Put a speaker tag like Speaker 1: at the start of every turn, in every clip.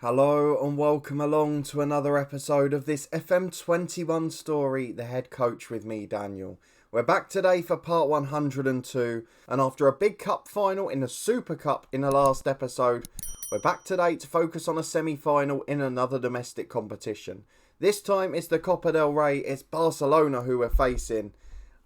Speaker 1: Hello and welcome along to another episode of this FM21 story, The Head Coach with me, Daniel. We're back today for part 102, and after a big cup final in the Super Cup in the last episode, we're back today to focus on a semi-final in another domestic competition. This time it's the Copa Del Rey, it's Barcelona who we're facing,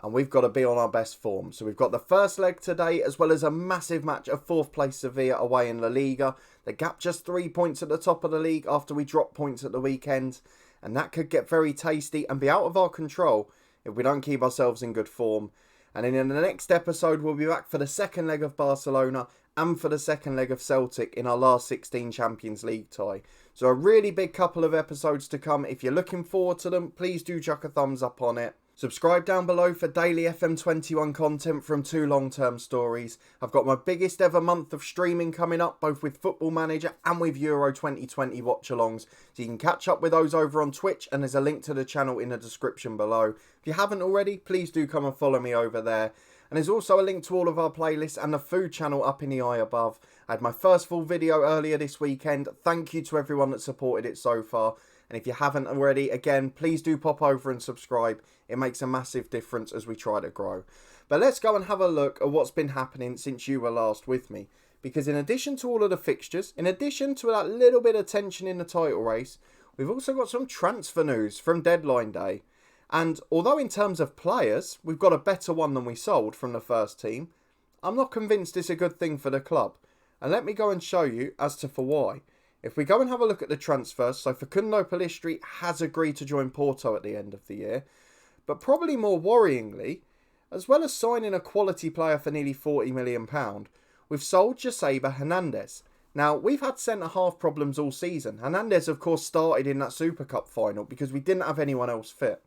Speaker 1: and we've got to be on our best form. So we've got the first leg today, as well as a massive match of 4th place Sevilla away in La Liga. The gap just 3 points at the top of the league after we dropped points at the weekend. And that could get very tasty and be out of our control if we don't keep ourselves in good form. And then in the next episode, we'll be back for the second leg of Barcelona and for the second leg of Celtic in our last 16 Champions League tie. So a really big couple of episodes to come. If you're looking forward to them, please do chuck a thumbs up on it. Subscribe down below for daily FM21 content from 2 long-term stories. I've got my biggest ever month of streaming coming up, both with Football Manager and with Euro 2020 watch-alongs. So you can catch up with those over on Twitch, and there's a link to the channel in the description below. If you haven't already, please do come and follow me over there. And there's also a link to all of our playlists and the food channel up in the eye above. I had my first full video earlier this weekend. Thank you to everyone that supported it so far. And if you haven't already, again, please do pop over and subscribe. It makes a massive difference as we try to grow. But let's go and have a look at what's been happening since you were last with me. Because in addition to all of the fixtures, in addition to that little bit of tension in the title race, we've also got some transfer news from deadline day. And although in terms of players, we've got a better one than we sold from the first team, I'm not convinced it's a good thing for the club. And let me go and show you as to for why. If we go and have a look at the transfers, so Facundo Pellistri has agreed to join Porto at the end of the year. But probably more worryingly, as well as signing a quality player for nearly £40 million, we've sold Joseba Hernandez. Now, we've had centre-half problems all season. Hernandez, of course, started in that Super Cup final because we didn't have anyone else fit.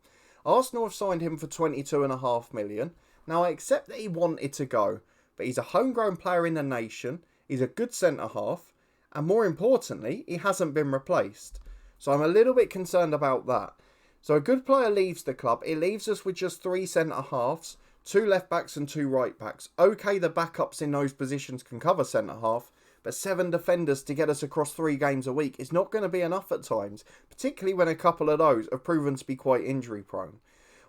Speaker 1: Arsenal have signed him for £22.5 million. Now, I accept that he wanted to go, but he's a homegrown player in the nation, he's a good centre-half, and more importantly, he hasn't been replaced. So I'm a little bit concerned about that. So a good player leaves the club. It leaves us with just 3 centre-halves, 2 left-backs and 2 right-backs. Okay, the backups in those positions can cover centre-half, but 7 defenders to get us across 3 games a week is not going to be enough at times, particularly when a couple of those have proven to be quite injury-prone.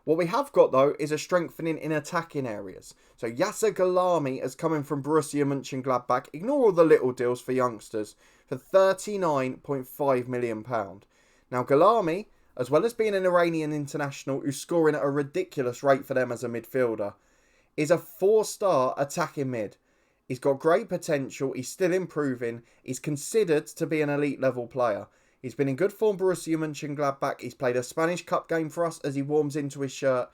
Speaker 1: What we have got, though, is a strengthening in attacking areas. So Yasser Ghalami is coming from Borussia Mönchengladbach. Ignore all the little deals for youngsters for £39.5 million. Now, Ghalami, as well as being an Iranian international who's scoring at a ridiculous rate for them as a midfielder, is a 4-star attacking mid. He's got great potential. He's still improving. He's considered to be an elite level player. He's been in good form Borussia Mönchengladbach. He's played a Spanish Cup game for us as he warms into his shirt.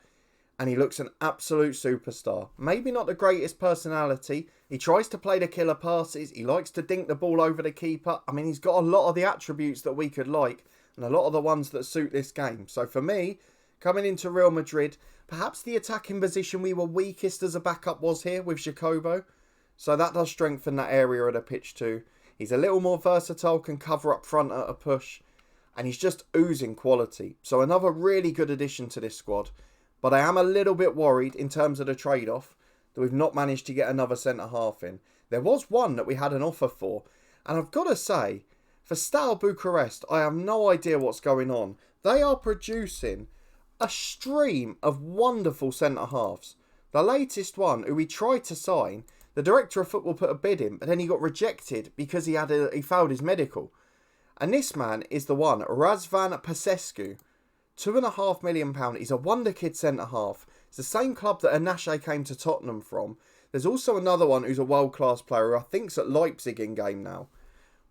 Speaker 1: And he looks an absolute superstar. Maybe not the greatest personality. He tries to play the killer passes. He likes to dink the ball over the keeper. I mean, he's got a lot of the attributes that we could like. And a lot of the ones that suit this game. So for me, coming into Real Madrid, perhaps the attacking position we were weakest as a backup was here with Jacobo. So that does strengthen that area of the pitch too. He's a little more versatile, can cover up front at a push, and he's just oozing quality. So another really good addition to this squad. But I am a little bit worried in terms of the trade-off that we've not managed to get another centre-half in. There was one that we had an offer for, and I've got to say, for Steaua Bucharest, I have no idea what's going on. They are producing a stream of wonderful centre-halves. The latest one, who we tried to sign, the director of football put a bid in, but then he got rejected because he failed his medical. And this man is the one, Razvan Pasescu. £2.5 million. He's a wonder kid centre-half. It's the same club that Anache came to Tottenham from. There's also another one who's a world-class player who I think's at Leipzig in game now.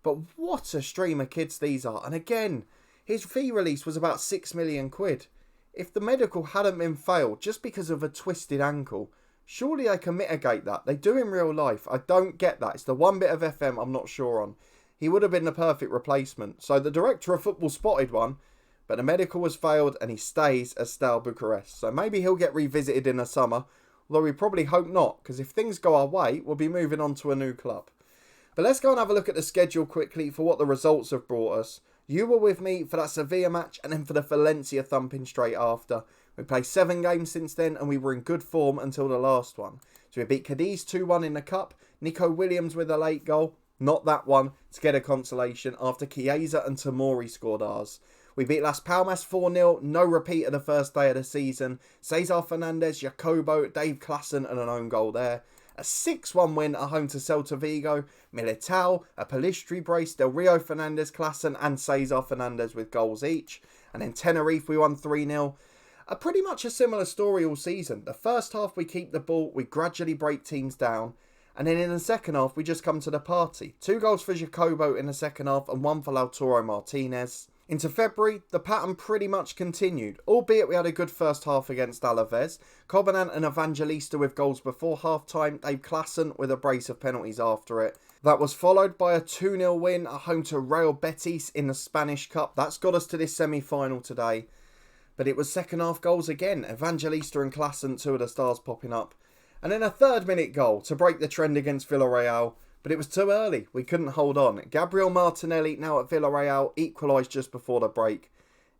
Speaker 1: But what a stream of kids these are. And again, his fee release was about £6 million. If the medical hadn't been failed just because of a twisted ankle, surely they can mitigate that. They do in real life. I don't get that. It's the one bit of FM I'm not sure on. He would have been the perfect replacement. So the director of football spotted one, but the medical was failed and he stays at Steaua Bucharest. So maybe he'll get revisited in the summer, although we probably hope not, because if things go our way, we'll be moving on to a new club. But let's go and have a look at the schedule quickly for what the results have brought us. You were with me for that Sevilla match and then for the Valencia thumping straight after. We played 7 games since then and we were in good form until the last one. So we beat Cadiz 2-1 in the Cup. Nico Williams with a late goal. Not that one to get a consolation after Chiesa and Tomori scored ours. We beat Las Palmas 4-0, no repeat of the first day of the season. Cesar Fernandez, Jacobo, Dave Klassen and an own goal there. A 6-1 win at home to Celta Vigo. Militao, a Palistri brace, Del Rio Fernandez, Klassen and Cesar Fernandez with goals each. And then Tenerife we won 3-0. Pretty much a similar story all season. The first half we keep the ball, we gradually break teams down. And then in the second half we just come to the party. 2 goals for Jacobo in the second half and 1 for Lautaro Martinez. Into February, the pattern pretty much continued, albeit we had a good first half against Alaves. Covenant and Evangelista with goals before half-time, Dave Klassen with a brace of penalties after it. That was followed by a 2-0 win at home to Real Betis in the Spanish Cup. That's got us to this semi-final today. But it was second half goals again, Evangelista and Klassen, 2 of the stars popping up. And then a 3rd minute goal to break the trend against Villarreal. But it was too early. We couldn't hold on. Gabriel Martinelli, now at Villarreal, equalised just before the break.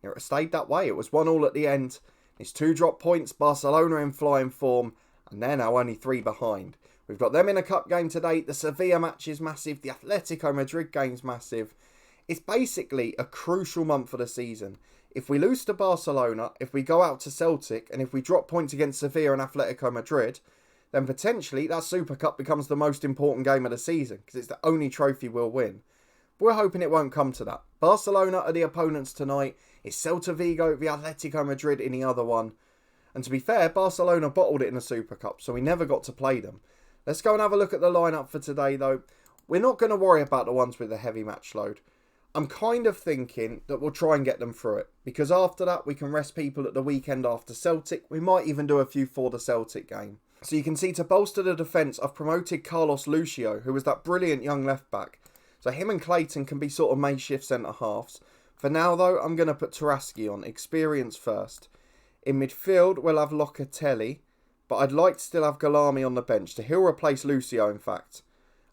Speaker 1: It stayed that way. It was 1-1 at the end. It's 2 drop points. Barcelona in flying form. And they're now only 3 behind. We've got them in a cup game today. The Sevilla match is massive. The Atletico Madrid game's massive. It's basically a crucial month for the season. If we lose to Barcelona, if we go out to Celtic, and if we drop points against Sevilla and Atletico Madrid, then potentially that Super Cup becomes the most important game of the season because it's the only trophy we'll win. But we're hoping it won't come to that. Barcelona are the opponents tonight. It's Celta Vigo, the Atletico Madrid in the other one. And to be fair, Barcelona bottled it in the Super Cup, so we never got to play them. Let's go and have a look at the lineup for today though. We're not going to worry about the ones with the heavy match load. I'm kind of thinking that we'll try and get them through it, because after that we can rest people at the weekend after Celtic. We might even do a few for the Celtic game. So you can see, to bolster the defence, I've promoted Carlos Lucio, who was that brilliant young left-back. So him and Clayton can be sort of makeshift centre-halves. For now, though, I'm going to put Taraski on, experience first. In midfield, we'll have Locatelli, but I'd like to still have Galami on the bench, so he'll replace Lucio, in fact.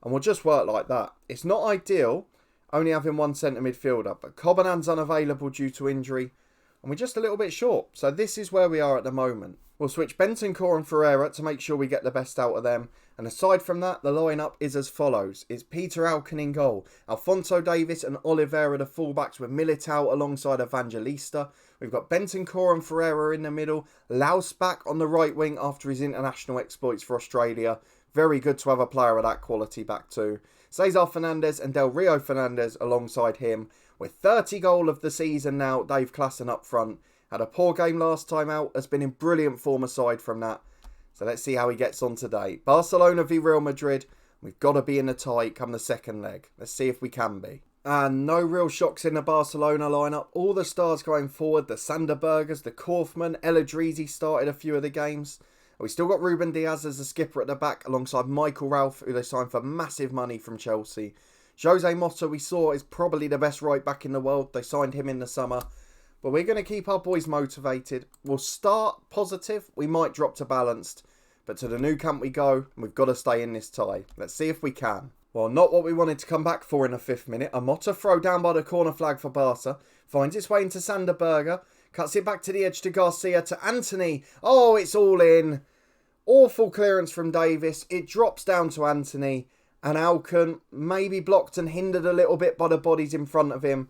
Speaker 1: And we'll just work like that. It's not ideal, only having 1 centre midfielder, but Cobanan's unavailable due to injury, and we're just a little bit short. So this is where we are at the moment. We'll switch Bentancur and Ferreira to make sure we get the best out of them. And aside from that, the lineup is as follows. It's Peter Alkin in goal, Alfonso Davis and Oliveira the fullbacks, with Militao alongside Evangelista. We've got Bentancur and Ferreira in the middle, Laus back on the right wing after his international exploits for Australia. Very good to have a player of that quality back too. Cesar Fernandez and Del Rio Fernandez alongside him. With 30 goal of the season now, Dave Klassen up front. Had a poor game last time out, has been in brilliant form aside from that. So let's see how he gets on today. Barcelona v Real Madrid. We've got to be in the tie come the second leg. Let's see if we can be. And no real shocks in the Barcelona lineup. All the stars going forward. The Sanderbergers, the Kaufman, El Adrizi started a few of the games. We still got Ruben Diaz as the skipper at the back alongside Michael Ralph, who they signed for massive money from Chelsea. Jose Mota, we saw, is probably the best right back in the world. They signed him in the summer. But we're going to keep our boys motivated. We'll start positive. We might drop to balanced. But to the new camp we go. And we've got to stay in this tie. Let's see if we can. Well, not what we wanted to come back for in the 5th minute. A Mota throw down by the corner flag for Barca. Finds its way into Sanderberger. Cuts it back to the edge to Garcia, to Anthony. Oh, it's all in. Awful clearance from Davis. It drops down to Anthony. And Alcon maybe blocked and hindered a little bit by the bodies in front of him.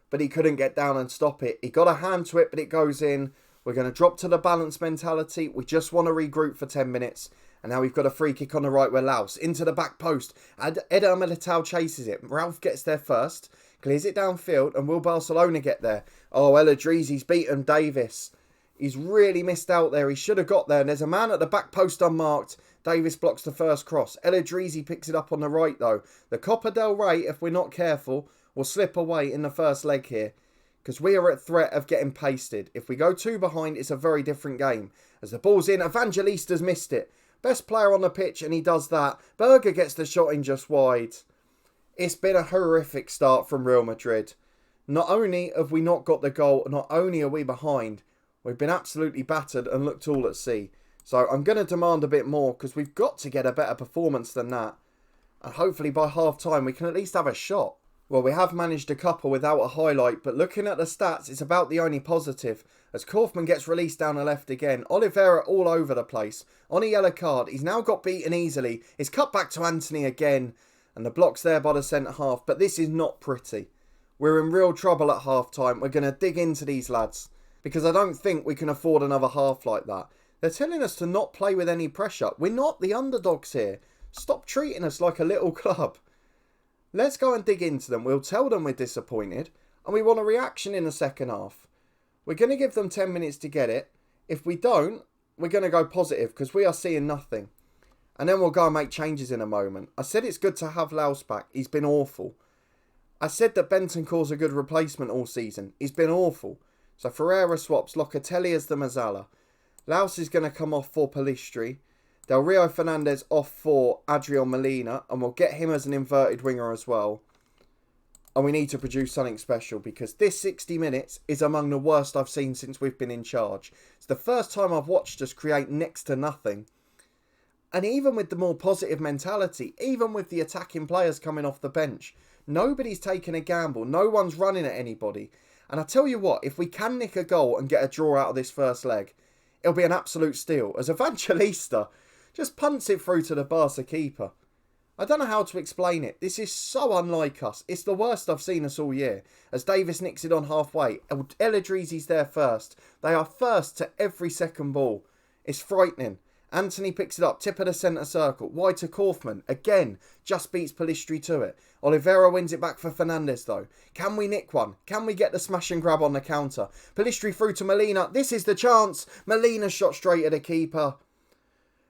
Speaker 1: But he couldn't get down and stop it. He got a hand to it, but it goes in. We're going to drop to the balance mentality. We just want to regroup for 10 minutes. And now we've got a free kick on the right where Laus into the back post. Eder Militao chases it. Ralph gets there first. Clears it downfield. And will Barcelona get there? Oh, El Adrizi's beaten Davis. He's really missed out there. He should have got there. And there's a man at the back post unmarked. Davis blocks the first cross. El Adrizi picks it up on the right though. The Copa del Rey, if we're not careful, will slip away in the first leg here, because we are at threat of getting pasted. If we go 2 behind, it's a very different game. As the ball's in, Evangelista's missed it. Best player on the pitch, and he does that. Berger gets the shot in just wide. It's been a horrific start from Real Madrid. Not only have we not got the goal, not only are we behind, we've been absolutely battered and looked all at sea. So I'm going to demand a bit more, because we've got to get a better performance than that. And hopefully by half time we can at least have a shot. Well, we have managed a couple without a highlight, but looking at the stats, it's about the only positive. As Kaufman gets released down the left again, Oliveira all over the place. On a yellow card, he's now got beaten easily. It's cut back to Anthony again. And the block's there by the centre half, but this is not pretty. We're in real trouble at half time. We're going to dig into these lads, because I don't think we can afford another half like that. They're telling us to not play with any pressure. We're not the underdogs here. Stop treating us like a little club. Let's go and dig into them. We'll tell them we're disappointed and we want a reaction in the second half. We're going to give them 10 minutes to get it. If we don't, we're going to go positive because we are seeing nothing. And then we'll go and make changes in a moment. I said it's good to have Laus back. He's been awful. I said that Bentancur's a good replacement all season. He's been awful. So Ferreira swaps Locatelli as the Mazzala. Laus is going to come off for Pellistri. Del Rio Fernandez off for Adrian Molina. And we'll get him as an inverted winger as well. And we need to produce something special because this 60 minutes is among the worst I've seen since we've been in charge. It's the first time I've watched us create next to nothing. And even with the more positive mentality, even with the attacking players coming off the bench, nobody's taking a gamble. No one's running at anybody. And I tell you what, if we can nick a goal and get a draw out of this first leg, it'll be an absolute steal. As Evangelista just punts it through to the Barca keeper. I don't know how to explain it. This is so unlike us. It's the worst I've seen us all year. As Davis nicks it on halfway, El Idrisi's there first. They are first to every second ball. It's frightening. Anthony picks it up, tip of the centre circle. Wide to Kaufman. Again, just beats Pellistri to it. Oliveira wins it back for Fernandez though. Can we nick one? Can we get the smash and grab on the counter? Pellistri through to Molina. This is the chance. Molina shot straight at the keeper.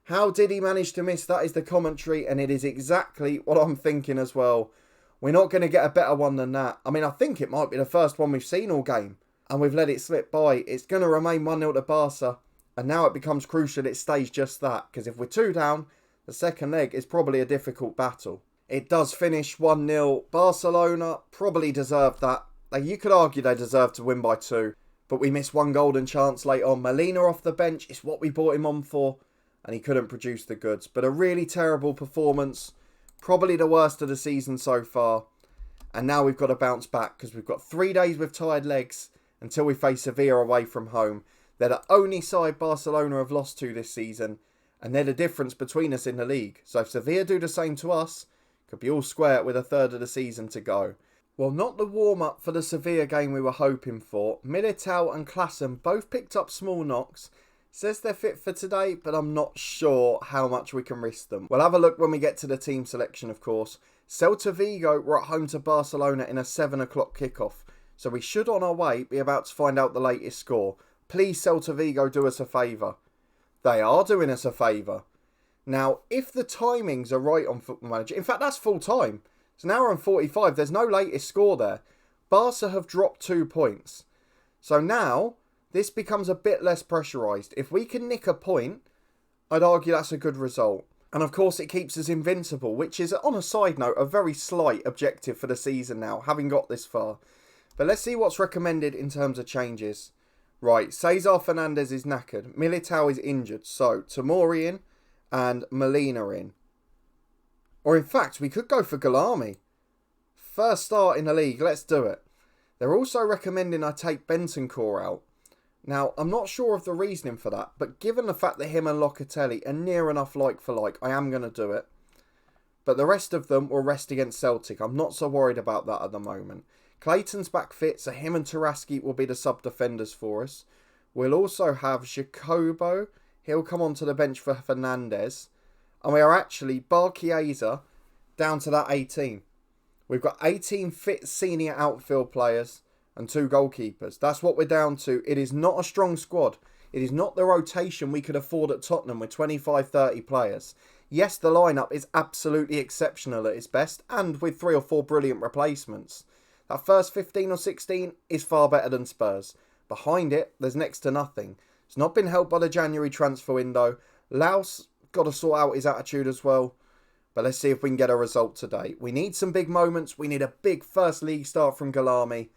Speaker 1: How did he manage to miss? That is the commentary, and it is exactly what I'm thinking as well. We're not going to get a better one than that. I mean, I think it might be the first one we've seen all game, and we've let it slip by. It's going to remain 1-0 to Barca. And now it becomes crucial it stays just that. Because if we're 2 down, the second leg is probably a difficult battle. It does finish 1-0. Barcelona probably deserved that. You could argue they deserved to win by 2. But we missed one golden chance late on. Molina off the bench. It's what we brought him on for. And he couldn't produce the goods. But a really terrible performance. Probably the worst of the season so far. And now we've got to bounce back. Because we've got 3 days with tired legs. Until we face Sevilla away from home. They're the only side Barcelona have lost to this season, and they're the difference between us in the league. So if Sevilla do the same to us, could be all square with a third of the season to go. Well, not the warm-up for the Sevilla game we were hoping for. Militao and Klassen both picked up small knocks. Says they're fit for today, but I'm not sure how much we can risk them. We'll have a look when we get to the team selection, of course. Celta Vigo were at home to Barcelona in a 7 o'clock kickoff, so we should on our way be about to find out the latest score. Please, Celta Vigo, do us a favour. They are doing us a favour. Now, if the timings are right on Football Manager, in fact, that's full time. It's an hour and 45. There's no latest score there. Barca have dropped 2 points. So now, this becomes a bit less pressurised. If we can nick a point, I'd argue that's a good result. And of course, it keeps us invincible, which is, on a side note, a very slight objective for the season now, having got this far. But let's see what's recommended in terms of changes. Right, Cesar Fernandez is knackered. Militao is injured. So, Tomori in and Molina in. Or in fact, we could go for Galami. First start in the league, let's do it. They're also recommending I take Bentancur out. Now, I'm not sure of the reasoning for that, but given the fact that him and Locatelli are near enough like for like, I am going to do it. But the rest of them will rest against Celtic. I'm not so worried about that at the moment. Clayton's back fit, so him and Taraski will be the sub-defenders for us. We'll also have Jacobo. He'll come onto the bench for Fernandez. And we are actually, bar Chiesa, down to that 18. We've got 18 fit senior outfield players and 2 goalkeepers. That's what we're down to. It is not a strong squad. It is not the rotation we could afford at Tottenham with 25-30 players. Yes, the lineup is absolutely exceptional at its best, and with 3 or 4 brilliant replacements. That first 15 or 16 is far better than Spurs. Behind it, there's next to nothing. It's not been helped by the January transfer window. Laus got to sort out his attitude as well. But let's see if we can get a result today. We need some big moments. We need a big first league start from Galami.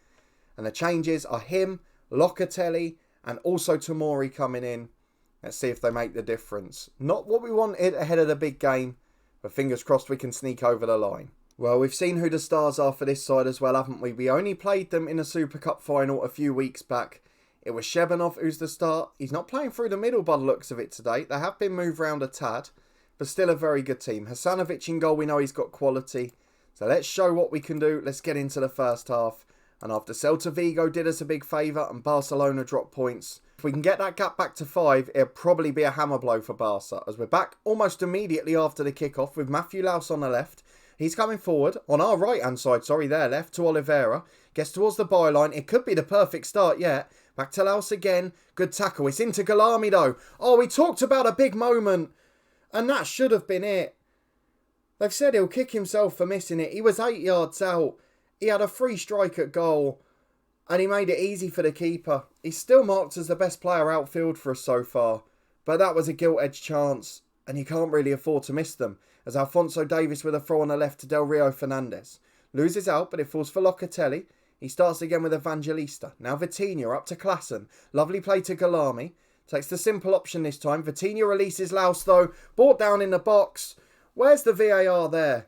Speaker 1: And the changes are him, Locatelli, and also Tomori coming in. Let's see if they make the difference. Not what we wanted ahead of the big game, but fingers crossed we can sneak over the line. Well, we've seen who the stars are for this side as well, haven't we? We only played them in a Super Cup final a few weeks back. It was Shebanov who's the start. He's not playing through the middle by the looks of it today. They have been moved round a tad. but still a very good team. Hasanovic in goal, we know he's got quality. So let's show what we can do. Let's get into the first half. And after Celta Vigo did us a big favour and Barcelona dropped points, if we can get that gap back to 5, it'll probably be a hammer blow for Barca. As we're back almost immediately after the kickoff with Matthew Laus on the left. He's coming forward on our right-hand side, their left, to Oliveira. Gets towards the byline. It could be the perfect start yet. Back to Laus again. Good tackle. It's into Galami though. Oh, we talked about a big moment. And that should have been it. They've said he'll kick himself for missing it. He was 8 yards out. He had a free strike at goal. And he made it easy for the keeper. He's still marked as the best player outfield for us so far. But that was a gilt-edged chance. And you can't really afford to miss them. As Alphonso Davies with a throw on the left to Del Rio Fernandez. Loses out, but it falls for Locatelli. He starts again with Evangelista. Now Vitinha up to Klassen. Lovely play to Galami. Takes the simple option this time. Vitinha releases Laus though. Brought down in the box. Where's the VAR there?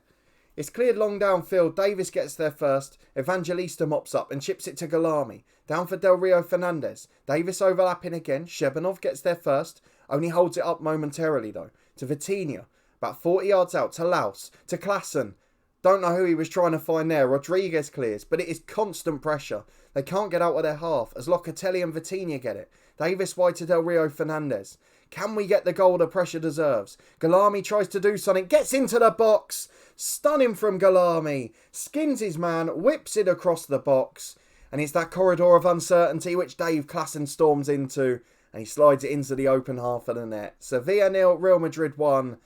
Speaker 1: It's cleared long downfield. Davis gets there first. Evangelista mops up and chips it to Galami. Down for Del Rio Fernandez. Davis overlapping again. Shebanov gets there first. Only holds it up momentarily though. To Vitinha. About 40 yards out to Laus. To Klassen. Don't know who he was trying to find there. Rodriguez clears, but it is constant pressure. They can't get out of their half as Locatelli and Vitinha get it. Davis wide to Del Rio Fernandez. Can we get the goal the pressure deserves? Galami tries to do something. Gets into the box. Stunning from Galami. Skins his man. Whips it across the box. And it's that corridor of uncertainty which Dave Klassen storms into. And he slides it into the open half of the net. Sevilla 0, Real Madrid 1.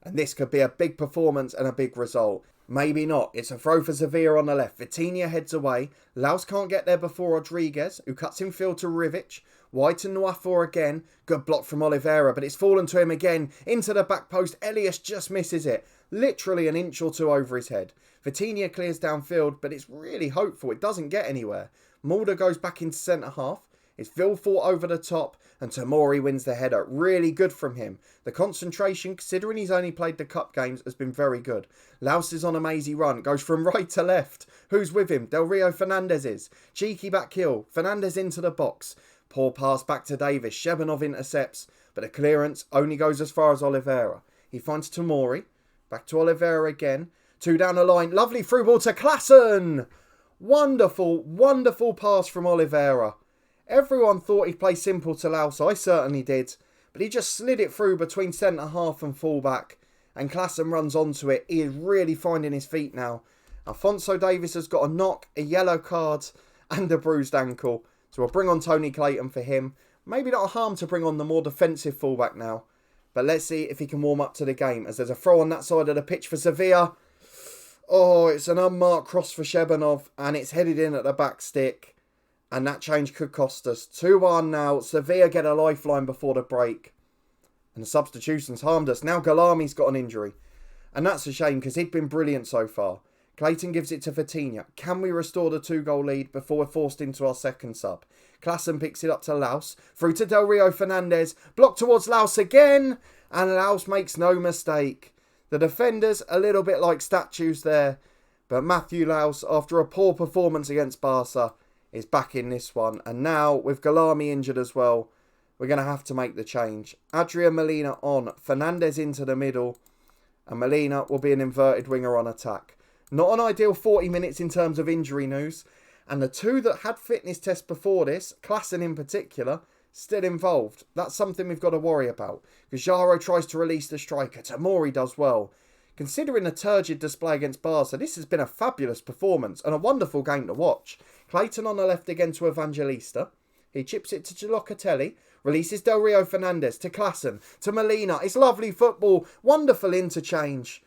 Speaker 1: And this could be a big performance and a big result. Maybe not. It's a throw for Sevilla on the left. Vitinha heads away. Laus can't get there before Rodriguez, who cuts in field to Rivic. Wide to Nuafor again. Good block from Oliveira, but it's fallen to him again. Into the back post. Elias just misses it. Literally an inch or two over his head. Vitinha clears downfield, but it's really hopeful. It doesn't get anywhere. Mulder goes back into centre half. It's Vilfort over the top, and Tomori wins the header. Really good from him. The concentration, considering he's only played the cup games, has been very good. Laus is on a mazy run. Goes from right to left. Who's with him? Del Rio Fernandez is. Cheeky back heel. Fernandez into the box. Poor pass back to Davis. Shebanov intercepts, but the clearance only goes as far as Oliveira. He finds Tomori. Back to Oliveira again. 2 down the line. Lovely through ball to Klassen. Wonderful, wonderful pass from Oliveira. Everyone thought he'd play simple to Laus. I certainly did. But he just slid it through between centre half and full back. And Klassen runs onto it. He is really finding his feet now. Alphonso Davies has got a knock, a yellow card and a bruised ankle. So we'll bring on Tony Clayton for him. Maybe not a harm to bring on the more defensive fullback now. But let's see if he can warm up to the game. As there's a throw on that side of the pitch for Sevilla. Oh, it's an unmarked cross for Shebanov. And it's headed in at the back stick. And that change could cost us. 2-1 now. Sevilla get a lifeline before the break. And the substitutions harmed us. Now Galami's got an injury. And that's a shame because he'd been brilliant so far. Clayton gives it to Vitinha. Can we restore the 2-goal lead before we're forced into our second sub? Klassen picks it up to Laus. Through to Del Rio Fernandez. Blocked towards Laus again. And Laus makes no mistake. The defenders a little bit like statues there. But Matthew Laus, after a poor performance against Barca, is back in this one. And now, with Galami injured as well, we're going to have to make the change. Adrian Molina on. Fernandez into the middle. And Molina will be an inverted winger on attack. Not an ideal 40 minutes in terms of injury news. And the 2 that had fitness tests before this, Klassen in particular, still involved. That's something we've got to worry about. Gajaro tries to release the striker. Tomori does well. Considering the turgid display against Barca, this has been a fabulous performance and a wonderful game to watch. Clayton on the left again to Evangelista. He chips it to Locatelli. Releases Del Rio Fernandez to Klassen. To Molina. It's lovely football. Wonderful interchange.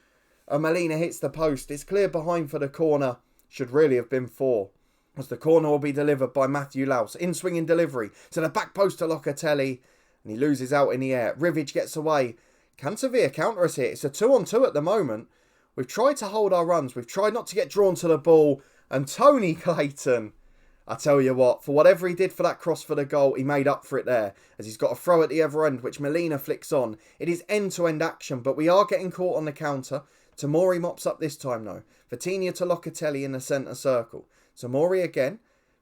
Speaker 1: And Molina hits the post. It's clear behind for the corner. Should really have been 4. As the corner will be delivered by Matthew Laus. In swinging delivery. To the back post to Locatelli. And he loses out in the air. Rivic gets away. Can Sevilla counter us here? It's a 2-on-2 at the moment. We've tried to hold our runs. We've tried not to get drawn to the ball. And Tony Clayton, I tell you what, for whatever he did for that cross for the goal, he made up for it there. As he's got a throw at the other end, which Molina flicks on. It is end-to-end action, but we are getting caught on the counter. Tomori mops up this time though. Vitinha to Locatelli in the centre circle. Tomori again.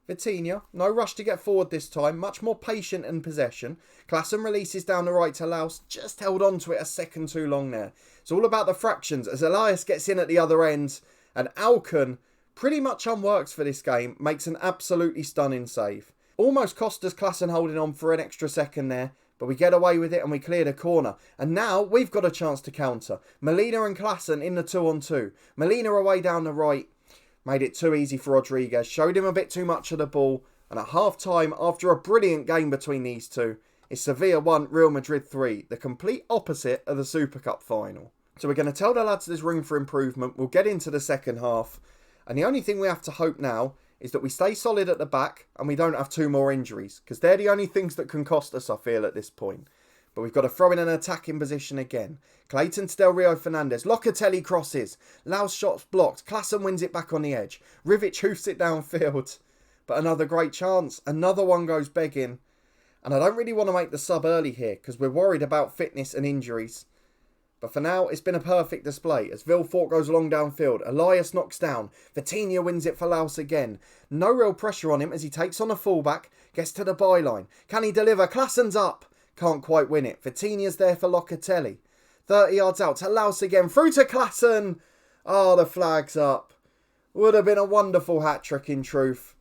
Speaker 1: Vitinha, no rush to get forward this time, much more patient in possession. Klaassen releases down the right to Laus, just held on to it a second too long there. It's all about the fractions as Elias gets in at the other end, and Alcan, pretty much unworked for this game, makes an absolutely stunning save. Almost cost us Klaassen holding on for an extra second there, but we get away with it and we clear the corner. And now we've got a chance to counter. Molina and Klaassen in the 2-on-2. Molina away down the right. Made it too easy for Rodriguez. Showed him a bit too much of the ball. And at half-time, after a brilliant game between these two, it's Sevilla 1, Real Madrid 3. The complete opposite of the Super Cup final. So we're going to tell the lads there's room for improvement. We'll get into the second half. And the only thing we have to hope now is that we stay solid at the back and we don't have 2 more injuries. Because they're the only things that can cost us, I feel, at this point. But we've got to throw in an attacking position again. Clayton to Del Rio Fernandez. Locatelli crosses. Lau's shot's blocked. Klaassen wins it back on the edge. Rivic hoofs it downfield. But another great chance. Another one goes begging. And I don't really want to make the sub early here because we're worried about fitness and injuries. But for now, it's been a perfect display as Vilfort goes long downfield. Elias knocks down. Vitinha wins it for Laus again. No real pressure on him as he takes on a fullback. Gets to the byline. Can he deliver? Klaassen's up. Can't quite win it. Vitinha's there for Locatelli. 30 yards out to Laus again. Through to Klaassen. Oh, the flag's up. Would have been a wonderful hat-trick in truth.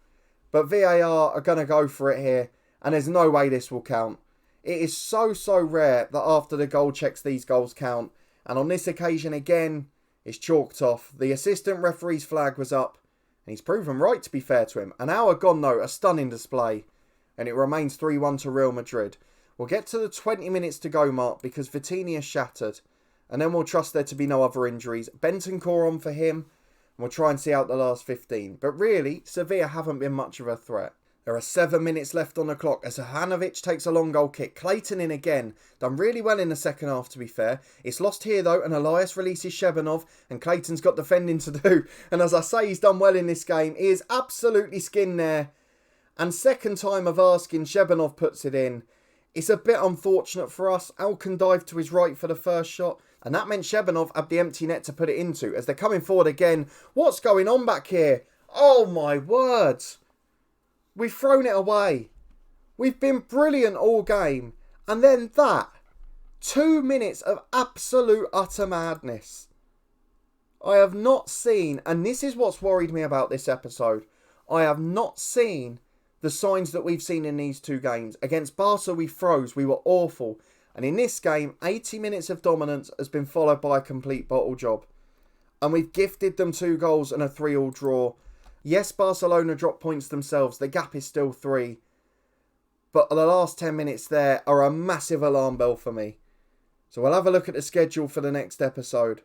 Speaker 1: But VAR are going to go for it here. And there's no way this will count. It is so rare that after the goal checks these goals count. And on this occasion again, it's chalked off. The assistant referee's flag was up. And he's proven right, to be fair to him. An hour gone though, a stunning display. And it remains 3-1 to Real Madrid. We'll get to the 20 minutes to go mark because Vitinha shattered. And then we'll trust there to be no other injuries. Bentancur on for him. And we'll try and see out the last 15. But really, Sevilla haven't been much of a threat. There are 7 minutes left on the clock as Hanovic takes a long goal kick. Clayton in again. Done really well in the second half, to be fair. It's lost here though, and Elias releases Shebanov, and Clayton's got defending to do. And as I say, he's done well in this game. He is absolutely skinned there. And second time of asking, Shebanov puts it in. It's a bit unfortunate for us. Alcan dived to his right for the first shot. And that meant Shebanov had the empty net to put it into as they're coming forward again. What's going on back here? Oh my word. We've thrown it away. We've been brilliant all game. And then that. 2 minutes of absolute utter madness. I have not seen, and this is what's worried me about this episode, I have not seen the signs that we've seen in these 2 games. Against Barca we froze, we were awful. And in this game, 80 minutes of dominance has been followed by a complete bottle job. And we've gifted them 2 goals and a 3-3 draw. Yes, Barcelona dropped points themselves. The gap is still 3. But the last 10 minutes there are a massive alarm bell for me. So we'll have a look at the schedule for the next episode.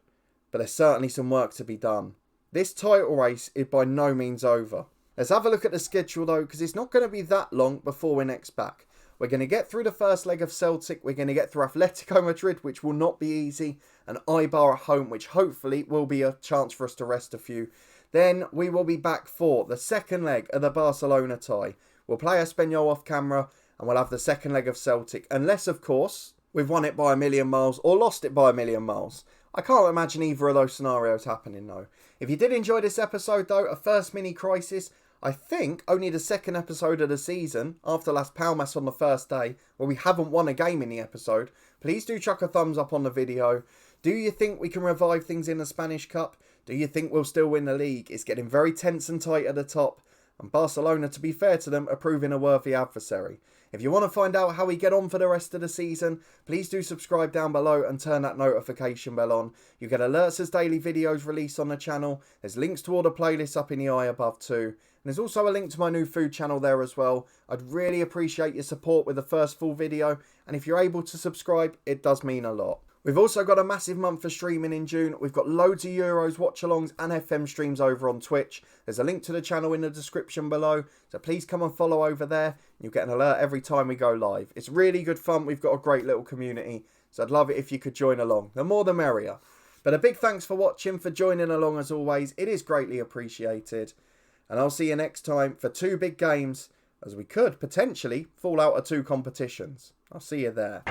Speaker 1: But there's certainly some work to be done. This title race is by no means over. Let's have a look at the schedule though, because it's not going to be that long before we're next back. We're going to get through the first leg of Celtic. We're going to get through Atletico Madrid, which will not be easy. And Eibar at home, which hopefully will be a chance for us to rest a few. Then we will be back for the second leg of the Barcelona tie. We'll play Espanyol off camera and we'll have the second leg of Celtic. Unless, of course, we've won it by a million miles or lost it by a million miles. I can't imagine either of those scenarios happening though. If you did enjoy this episode though, a first mini crisis, I think only the second episode of the season, after Las Palmas on the first day, where we haven't won a game in the episode, please do chuck a thumbs up on the video. Do you think we can revive things in the Spanish Cup? Do you think we'll still win the league? It's getting very tense and tight at the top. And Barcelona, to be fair to them, are proving a worthy adversary. If you want to find out how we get on for the rest of the season, please do subscribe down below and turn that notification bell on. You get alerts as daily videos released on the channel. There's links to all the playlists up in the eye above too. And there's also a link to my new food channel there as well. I'd really appreciate your support with the first full video. And if you're able to subscribe, it does mean a lot. We've also got a massive month for streaming in June. We've got loads of Euros, watch-alongs and FM streams over on Twitch. There's a link to the channel in the description below. So please come and follow over there. You'll get an alert every time we go live. It's really good fun. We've got a great little community. So I'd love it if you could join along. The more the merrier. But a big thanks for watching, for joining along as always. It is greatly appreciated. And I'll see you next time for 2 big games, as we could potentially fall out of 2 competitions. I'll see you there.